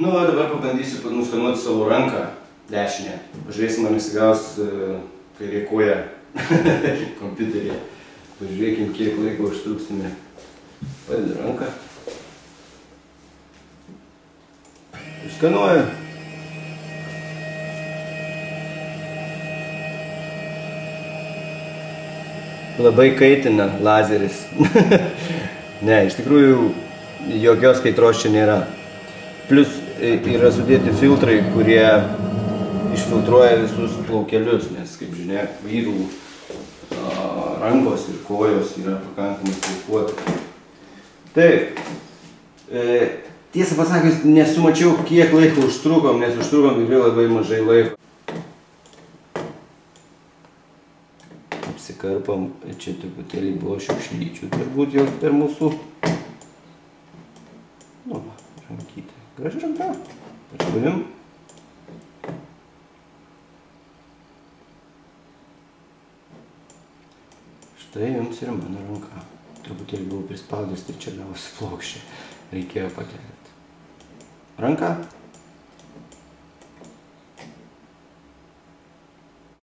Nu, o dabar pabandysiu nuskanuoti savo ranką dešinę. Pažiūrėsim, ar nesigaus kairė koja kompiuterį. Pažiūrėkim, kiek laiko užtruksime. Padedu ranką. Užskanuoju. Labai kaitina lazeris. Ne, iš tikrųjų jokios kaitros čia nėra. Plius yra sudėti filtrai, kurie išfiltruoja visus plaukelius, nes, kaip žinia, vyrų rankos ir kojos yra pakankamai plaukuoti. Taip, tiesą pasakius, nesumačiau, kiek laiko užtrukom, nes užtrukom tikrai labai mažai laiko. Apsikarpam, čia truputėlį buvo šiukšlyčių, turbūt jau per mūsų rankytę. Graži ranka. Pačiūrim. Štai jums ir mano ranka. Truputėlį buvau prispaudęs, tai čia gavosi plokščia. Reikėjo pakelti. Ranka.